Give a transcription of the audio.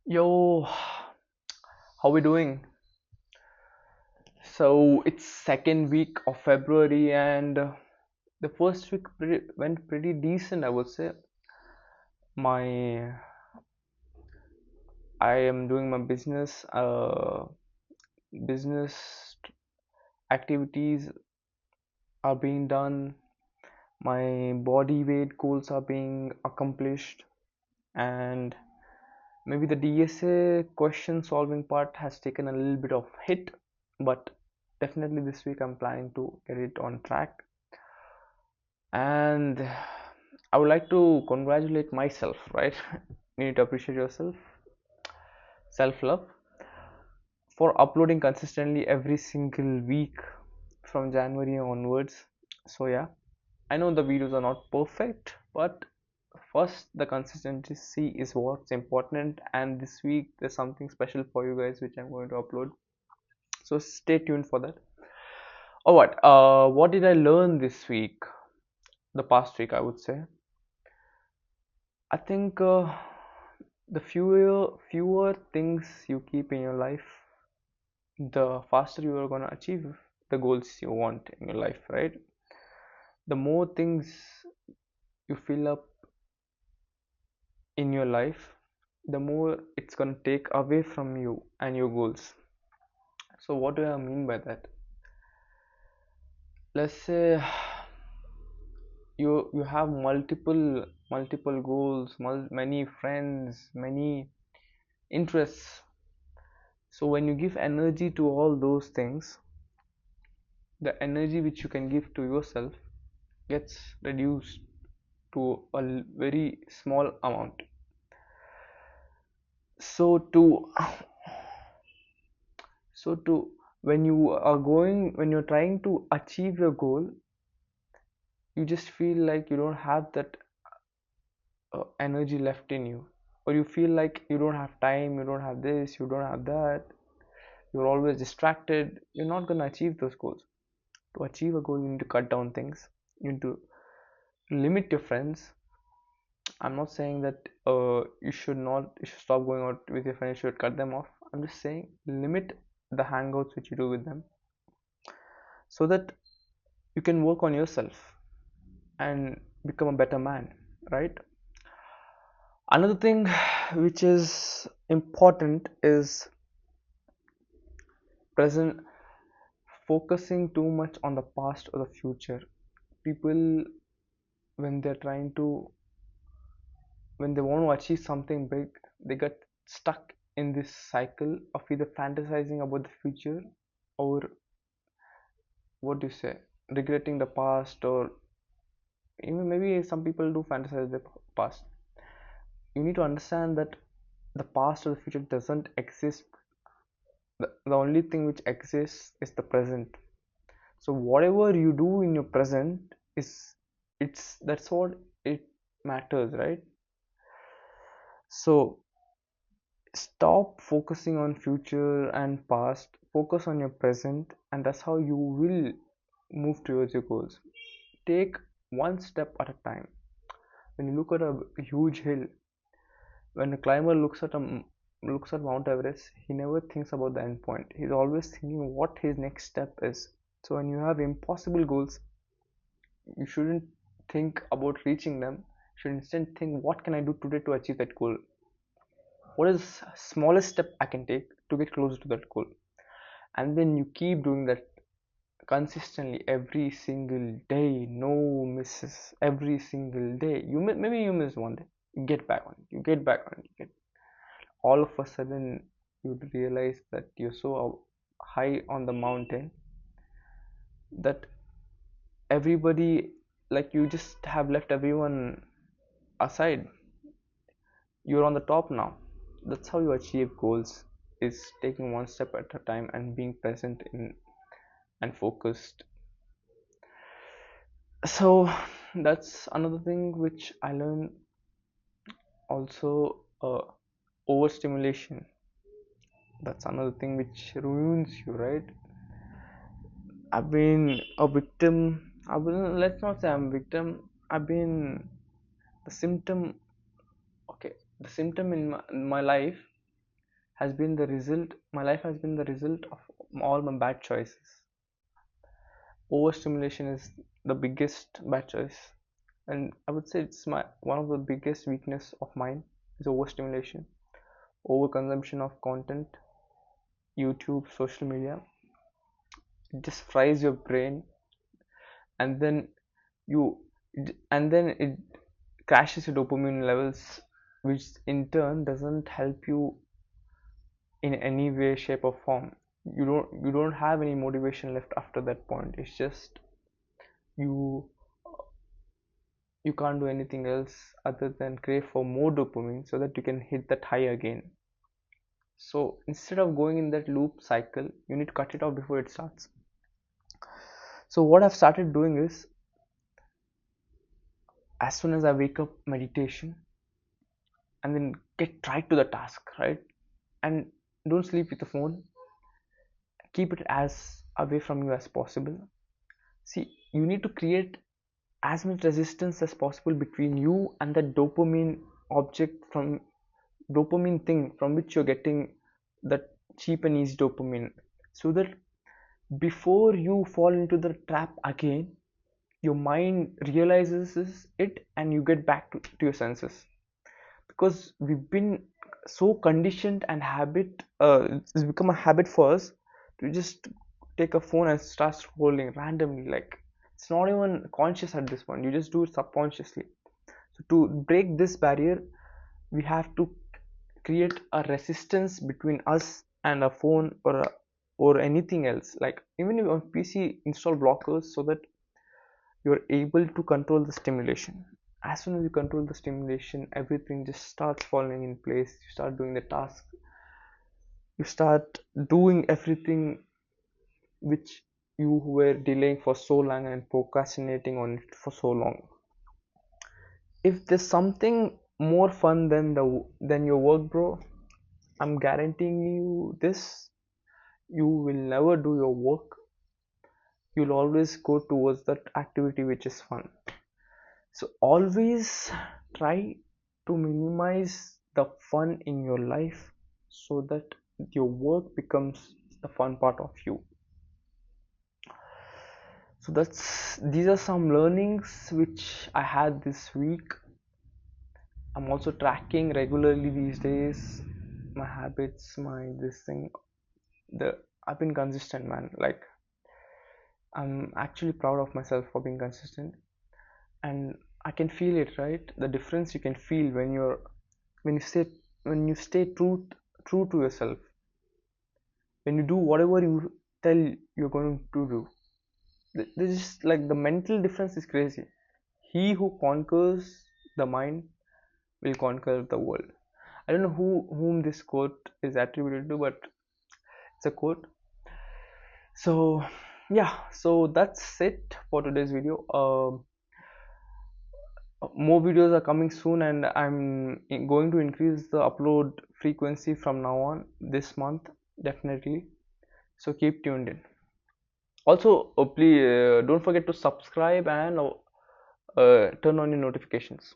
Yo, how we doing? So it's second week of February and the first week went pretty decent, I would say. My I am doing my business activities are being done. My body weight goals are being accomplished, and maybe the DSA question solving part has taken a little bit of hit, but definitely this week I'm planning to get it on track. And I would like to congratulate myself, right? You need to appreciate yourself, self love, for uploading consistently every single week from January onwards. So, yeah, I know the videos are not perfect, but first, the consistency is what's important. And this week, there's something special for you guys which I'm going to upload. So, stay tuned for that. Oh, what did I learn this week? The past week, I would say. I think the fewer things you keep in your life, the faster you are gonna achieve the goals you want in your life, right? The more things you fill up in your life, the more it's gonna take away from you and your goals. So what do I mean by that? Let's say you have multiple goals, many friends, many interests. So when you give energy to all those things, the energy which you can give to yourself gets reduced to a very small amount. So to when you're trying to achieve your goal, you just feel like you don't have that energy left in you, or you feel like you don't have time, you don't have this, you don't have that, you're always distracted. You're not going to achieve those goals. To achieve a goal, you need to cut down things, you need to limit your friends. I'm not saying that you should stop going out with your friends, you should cut them off. I'm just saying limit the hangouts which you do with them, so that you can work on yourself and become a better man, right? Another thing which is important is present. Focusing too much on the past or the future, people, when they're trying to when they want to achieve something big, they get stuck in this cycle of either fantasizing about the future, or what do you say, regretting the past, or even maybe some people do fantasize the past. You need to understand that the past or the future doesn't exist. The only thing which exists is the present. So whatever you do in your present is, it's that's what it matters, right? So stop focusing on future and past, focus on your present, and that's how you will move towards your goals. Take one step at a time. When you look at a huge hill, when a climber looks at Mount Everest, he never thinks about the end point. He's always thinking what his next step is. So when you have impossible goals, you shouldn't think about reaching them. You should instead think, what can I do today to achieve that goal? What is the smallest step I can take to get closer to that goal? And then you keep doing that consistently every single day, no misses, every single day. Maybe you miss one day, you get back on it, you get back on it, all of a sudden you'd realize that you're so high on the mountain that everybody, like, you just have left everyone aside. You're on the top now. That's how you achieve goals, is taking one step at a time and being present in and focused. So that's another thing which I learned. Also, overstimulation, that's another thing which ruins you, right? I've been a victim. Let's not say I'm a victim. I've been the symptom. Okay, the symptom in my life. has been the result, my life has been the result of all my bad choices. Overstimulation is the biggest bad choice, and I would say it's my one of the biggest weakness of mine is overstimulation, overconsumption of content, YouTube, social media. It just fries your brain, and then you and then it crashes your dopamine levels, which in turn doesn't help you in any way, shape, or form. You don't have any motivation left after that point. It's just you you can't do anything else other than crave for more dopamine so that you can hit that high again. So instead of going in that loop cycle, you need to cut it out before it starts. So what I've started doing is, as soon as I wake up, meditation, and then get right to the task, right? And don't sleep with the phone. Keep it as away from you as possible. See, you need to create as much resistance as possible between you and the dopamine object, from dopamine thing from which you're getting that cheap and easy dopamine, so that before you fall into the trap again, your mind realizes it and you get back to your senses. Because we've been so conditioned and it's become a habit for us to just take a phone and start scrolling randomly, like it's not even conscious at this point, you just do it subconsciously. So to break this barrier, we have to create a resistance between us and a phone, or anything else. Like even if on PC, install blockers so that you're able to control the stimulation. As soon as you control the stimulation, everything just starts falling in place. You start doing the task, you start doing everything which you were delaying for so long and procrastinating on it for so long. If there's something more fun than your work, bro, I'm guaranteeing you this: you will never do your work. You'll always go towards that activity which is fun. So always try to minimize the fun in your life so that your work becomes the fun part of you. So these are some learnings which I had this week. I'm also tracking regularly these days my habits, my this thing. The I've been consistent, man. Like, I'm actually proud of myself for being consistent, and I can feel it, right? The difference you can feel when you stay true to yourself, when you do whatever you tell you're going to do. This is like the mental difference is crazy. He who conquers the mind will conquer the world. I don't know whom this quote is attributed to, but it's a quote. So yeah, so that's it for today's video. More videos are coming soon, and I'm going to increase the upload frequency from now on this month, definitely. So keep tuned in. Also, please don't forget to subscribe and turn on your notifications.